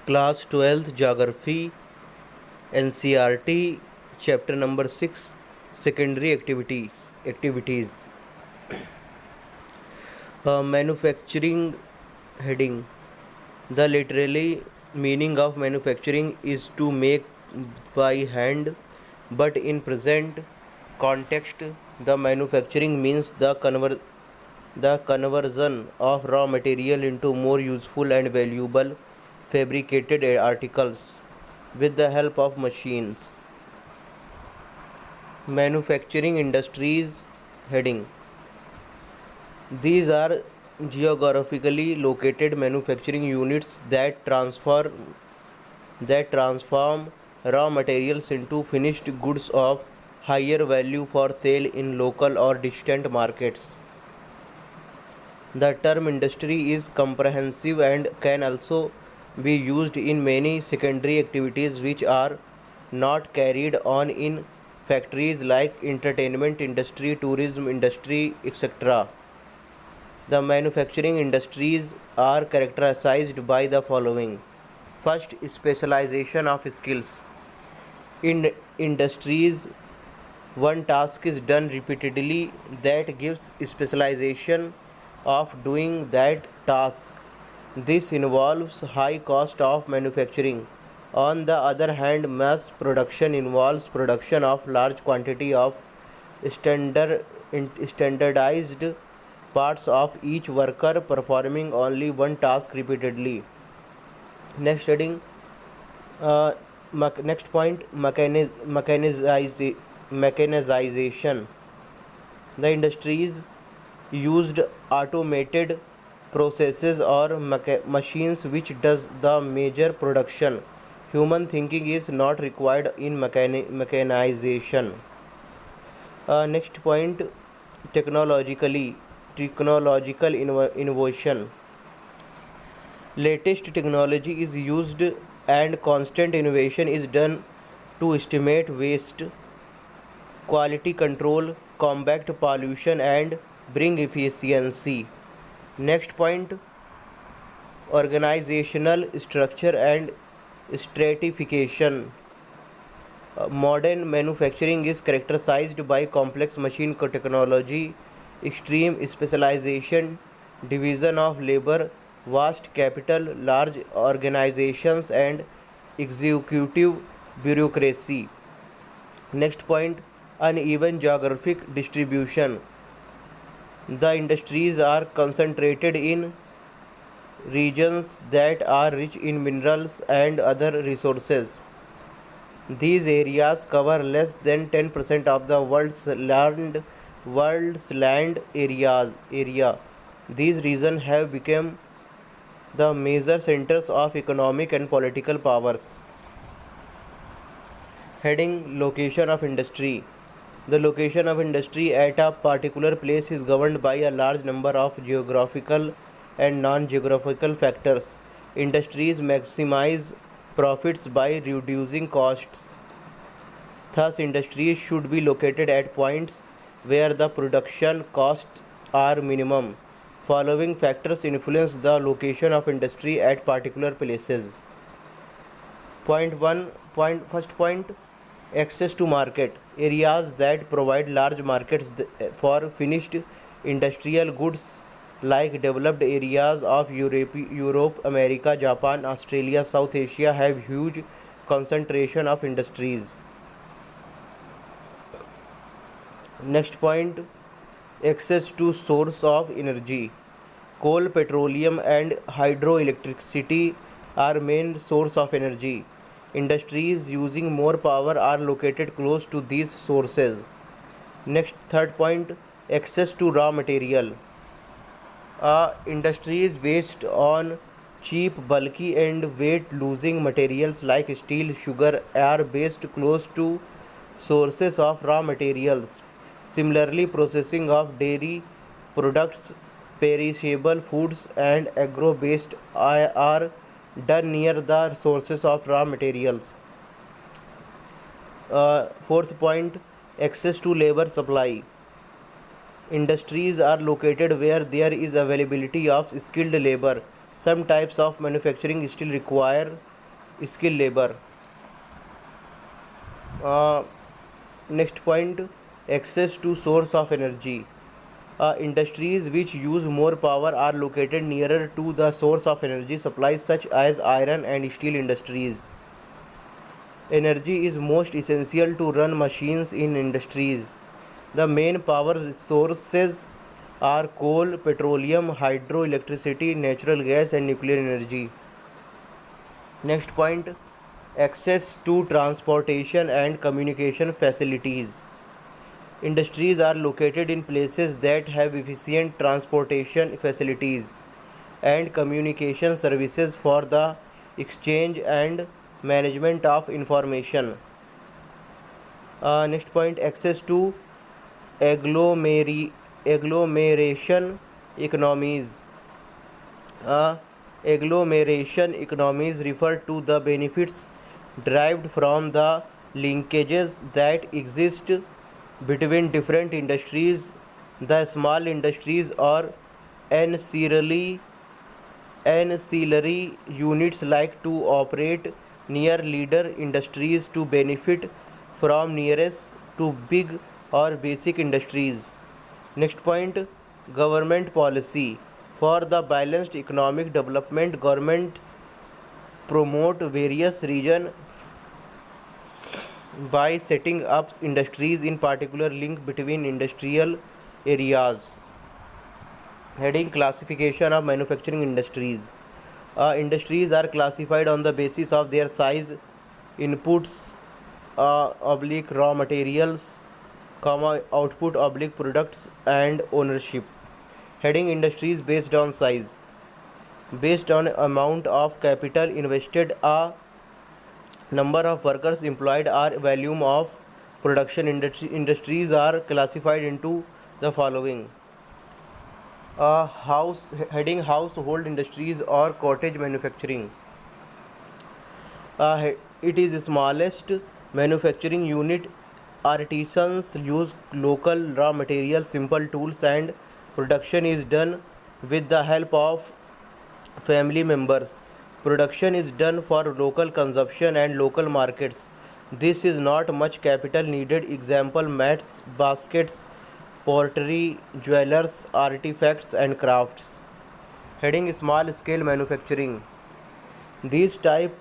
Class 12th Geography NCERT Chapter number 6 Secondary Activities Manufacturing Heading. The literally meaning of manufacturing is to make by hand, but in present context the manufacturing means the conversion of raw material into more useful and valuable fabricated articles with the help of machines. Manufacturing industries heading. These are geographically located manufacturing units that transform raw materials into finished goods of higher value for sale in local or distant markets. The term industry is comprehensive and can also be used in many secondary activities which are not carried on in factories like entertainment industry, tourism industry, etc. The manufacturing industries are characterized by the following. First, specialization of skills. In industries, one task is done repeatedly that gives specialization of doing that task. This involves high cost of manufacturing. On the other hand, mass production involves production of large quantity of standard, standardized parts of each worker performing only one task repeatedly. Next heading, next point, mechanization. The industries used automated processes or machines which does the major production. Human thinking is not required in mechanization. Next point, technological innovation. Latest technology is used and constant innovation is done to estimate waste, quality control, combat pollution and bring efficiency. Next point, organizational structure and stratification. Modern manufacturing is characterized by complex machine technology, extreme specialization, division of labor, vast capital, large organizations, and executive bureaucracy. Next point, uneven geographic distribution. The industries are concentrated in regions that are rich in minerals and other resources. These areas cover less than 10% of the world's land area. These regions have become the major centers of economic and political powers. Heading, location of industry. The location of industry at a particular place is governed by a large number of geographical and non-geographical factors. Industries maximize profits by reducing costs. Thus, industries should be located at points where the production costs are minimum. Following factors influence the location of industry at particular places. First point, access to market. Areas that provide large markets for finished industrial goods like developed areas of Europe, America, Japan, Australia, South Asia have huge concentration of industries. Next point, access to source of energy. Coal, petroleum and hydroelectricity are main source of energy. Industries using more power are located close to these sources. Next, third point, access to raw material. Industries based on cheap, bulky and weight losing materials like steel, sugar are based close to sources of raw materials. Similarly, processing of dairy products, perishable foods and agro-based are done near the sources of raw materials. Fourth point, access to labor supply. Industries are located where there is availability of skilled labor. Some types of manufacturing still require skilled labor. Next point, access to source of energy. Industries which use more power are located nearer to the source of energy supply, such as iron and steel industries. Energy is most essential to run machines in industries. The main power sources are coal, petroleum, hydroelectricity, natural gas, and nuclear energy. Next point, access to transportation and communication facilities. Industries are located in places that have efficient transportation facilities and communication services for the exchange and management of information. Next point, access to agglomeration economies. Uh, Agglomeration economies refer to the benefits derived from the linkages that exist between different industries. The small industries or ancillary ancillary units like to operate near leader industries to benefit from nearest to big or basic industries. Next point, government policy. For the balanced economic development, governments promote various regions by setting up industries, in particular link between industrial areas. Heading, classification of manufacturing industries. Industries are classified on the basis of their size, inputs, oblique raw materials, comma output oblique products, and ownership. Heading, industries based on size. Based on amount of capital invested, a number of workers employed, or volume of production, industries are classified into the following. House Heading, household industries or cottage manufacturing. It is the smallest manufacturing unit. Artisans use local raw materials, simple tools, and production is done with the help of family members. Production is done for local consumption and local markets. This is not much capital needed. Example, mats, baskets, pottery, jewelers, artifacts, and crafts. Heading, small scale manufacturing. These type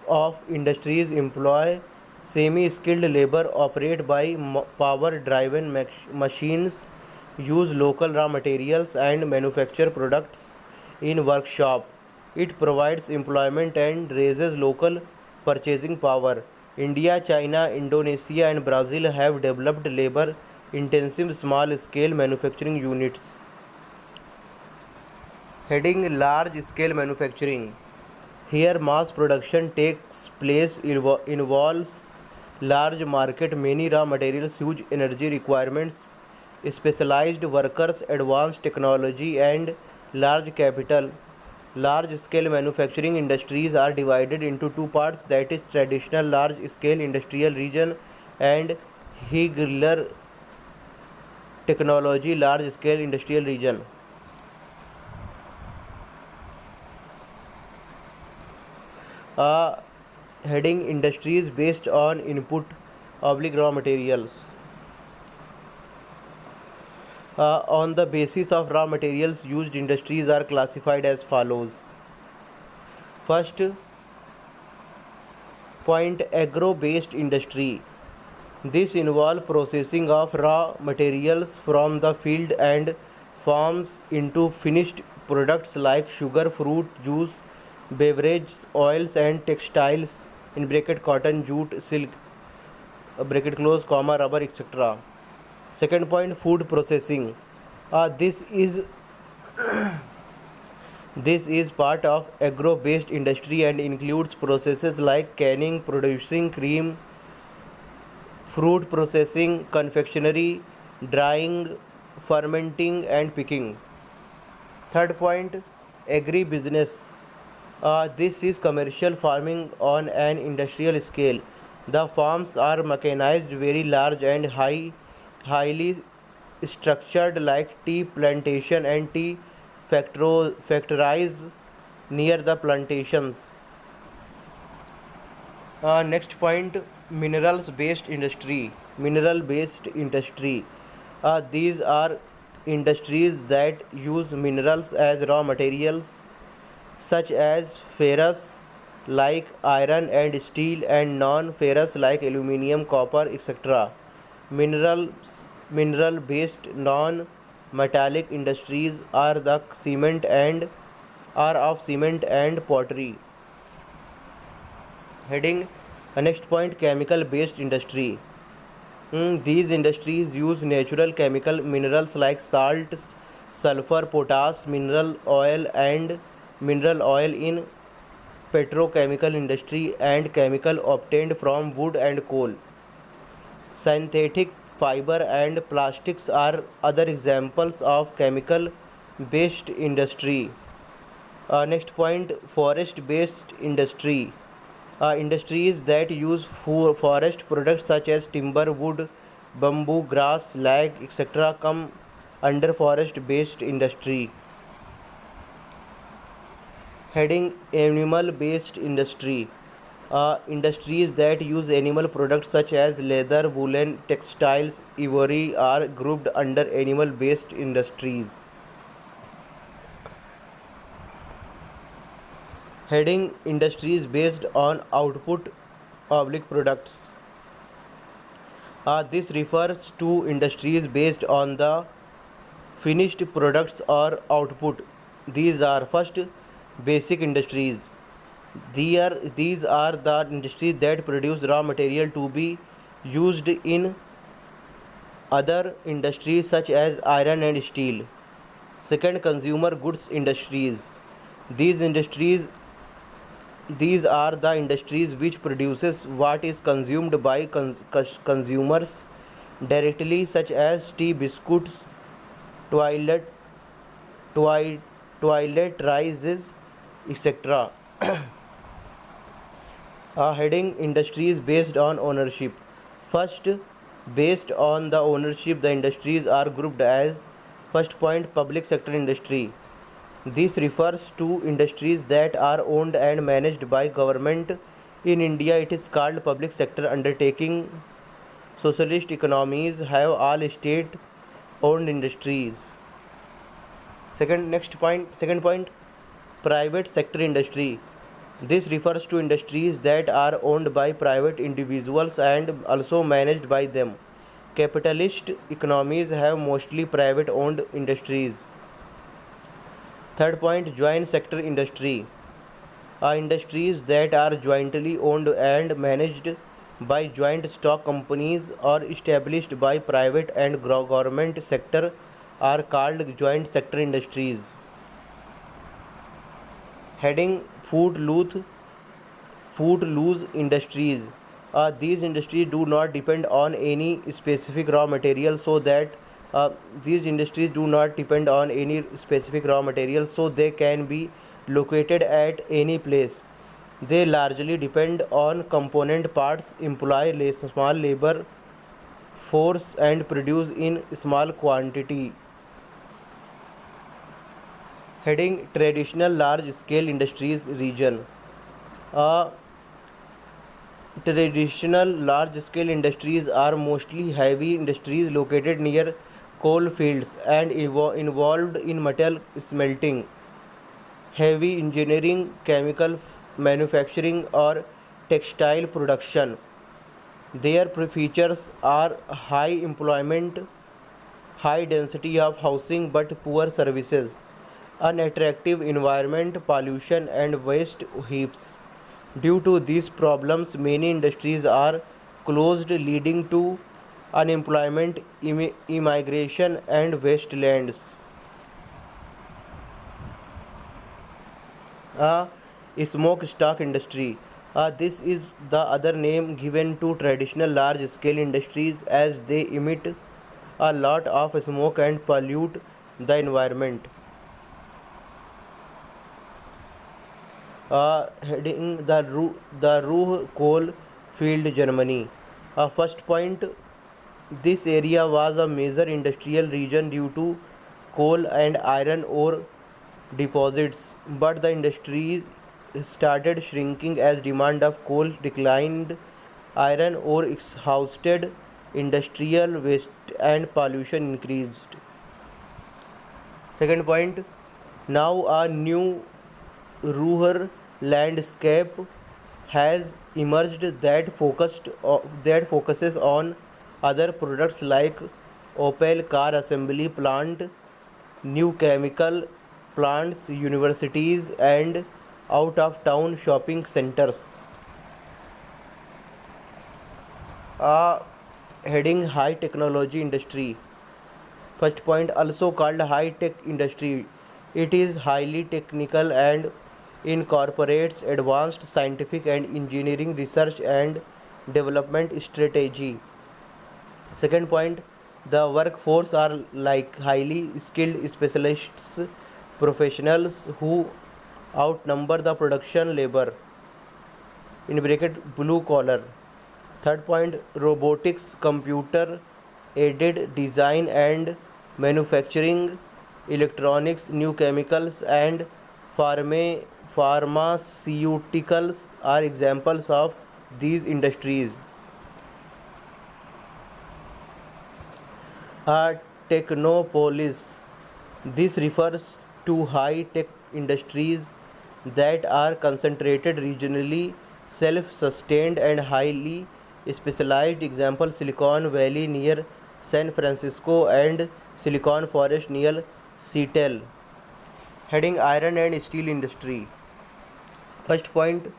of industries employ semi-skilled labor, operate by power-driven machines, use local raw materials, and manufacture products in workshop. It provides employment and raises local purchasing power. India, China, Indonesia, and Brazil have developed labor-intensive small-scale manufacturing units. Heading, large-scale manufacturing. Here mass production takes place, involves large market, many raw materials, huge energy requirements, specialized workers, advanced technology, and large capital. Large scale manufacturing industries are divided into two parts, that is traditional large scale industrial region and Higler technology large scale industrial region. uh, Heading, industries based on input oblique raw materials. On the basis of raw materials used, industries are classified as follows. First point, agro based industry. This involves processing of raw materials from the field and farms into finished products like sugar, fruit, juice, beverages, oils, and textiles, in bracket cotton, jute, silk, bracket close, comma, rubber, etc. Second point, food processing. This is part of agro-based industry and includes processes like canning, producing cream, fruit processing, confectionery, drying, fermenting, and picking. Third point, agribusiness. This is commercial farming on an industrial scale. The farms are mechanized, very large, and highly structured, like tea plantation and tea factories near the plantations. Next point, minerals based industry. Mineral based industry. These are industries that use minerals as raw materials, such as ferrous like iron and steel, and non-ferrous like aluminum, copper, etc. Mineral based non-metallic industries are of cement and pottery. Heading next point, chemical based industry. These industries use natural chemical minerals like salt, sulfur, potash, mineral oil in petrochemical industry, and chemical obtained from wood and coal. Synthetic fiber and plastics are other examples of chemical based industry. Next point, forest based industry. Industries that use forest products such as timber, wood, bamboo, grass, slag, etc. come under forest based industry. Heading animal based industry. Industries that use animal products such as leather, woolen, textiles, ivory are grouped under animal based industries. Heading industries based on output oblique products. This refers to industries based on the finished products or output. These are first, basic industries. These are the industries that produce raw material to be used in other industries such as iron and steel. Second, consumer goods industries. These industries these are the industries which produces what is consumed by consumers directly, such as tea, biscuits, toilet toi- toilet rises, etc. Heading industries based on ownership. First, based on the ownership, the industries are grouped as first point, public sector industry. This refers to industries that are owned and managed by government. In India, it is called public sector undertakings. Socialist economies have all state owned industries. Second point, private sector industry. This refers to industries that are owned by private individuals and also managed by them. Capitalist economies have mostly private owned industries. Third point, joint sector industry. Industries that are jointly owned and managed by joint stock companies or established by private and government sector are called joint sector industries. Heading food loose industries. These industries do not depend on any specific raw material, uh, so they can be located at any place. They largely depend on component parts, employ small labor force, and produce in small quantity. Heading traditional large scale industries region. Uh, Traditional large-scale industries are mostly heavy industries located near coal fields and involved in metal smelting, heavy engineering, chemical manufacturing, or textile production. Their features are high employment, high density of housing but poor services, unattractive environment, pollution, and waste heaps. Due to these problems, many industries are closed, leading to unemployment, immigration, and wastelands. A smokestack industry. This is the other name given to traditional large scale industries as they emit a lot of smoke and pollute the environment. Heading the Ruhr coal field, Germany. First point, this area was a major industrial region due to coal and iron ore deposits, but the industry started shrinking as demand of coal declined, iron ore exhausted, industrial waste and pollution increased. Second point, now a new rural landscape has emerged that focuses on other products like Opel car assembly plant, new chemical plants, universities, and out of town shopping centers. A heading high technology industry. First point, also called high tech industry. It is highly technical and incorporates advanced scientific and engineering research and development strategy. Second point, the workforce are like highly skilled specialists, professionals who outnumber the production labor, in bracket blue collar. Third point, robotics, computer aided design and manufacturing, electronics, new chemicals, and pharmaceuticals are examples of these industries. A technopolis. This refers to high tech industries that are concentrated regionally, self sustained, and highly specialized. Example, Silicon Valley near San Francisco and Silicon Forest near Seattle. Heading iron and steel industry. First point,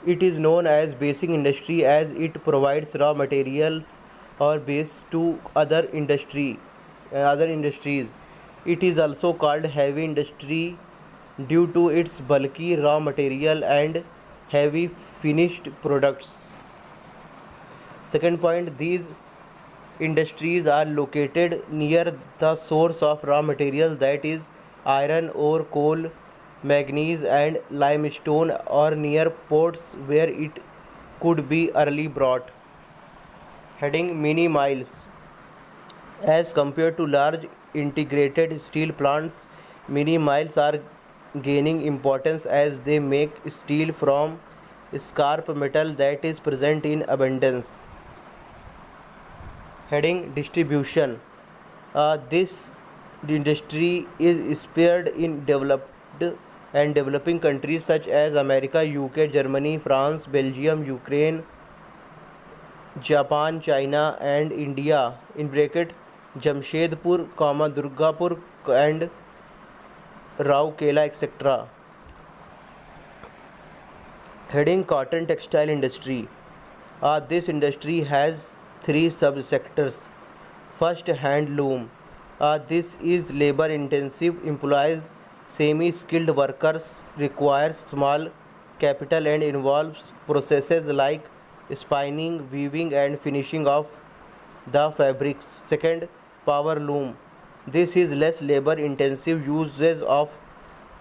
it is known as basic industry as it provides raw materials or base to other industries. It is also called heavy industry due to its bulky raw material and heavy finished products. Second point, these industries are located near the source of raw material, that is iron ore, coal, manganese, and limestone, or near ports where it could be early brought. Heading mini miles. As compared to large integrated steel plants, mini miles are gaining importance as they make steel from scrap metal that is present in abundance. Heading distribution. This industry is spared in developed and developing countries such as America, UK, Germany, France, Belgium, Ukraine, Japan, China, and India. In bracket Jamshedpur, Durgapur, and Rourkela, etc. Heading cotton textile industry. This industry has three subsectors. First, handloom. This is labor intensive, employs semi skilled workers, requires small capital, and involves processes like spinning, weaving, and finishing of the fabrics. Second, power loom. This is less labor intensive, uses of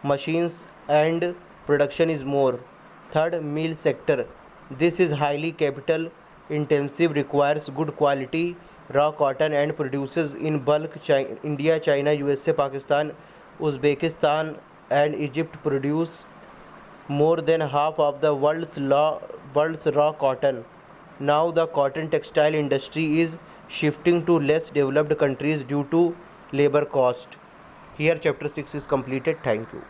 machines, and production is more. Third, mill sector. This is highly capital intensive, requires good quality raw cotton, and produces in bulk. India, China, USA, Pakistan, Uzbekistan, and Egypt produce more than half of the world's raw cotton. Now the cotton textile industry is shifting to less developed countries due to labor cost. Here chapter 6 is completed. Thank you.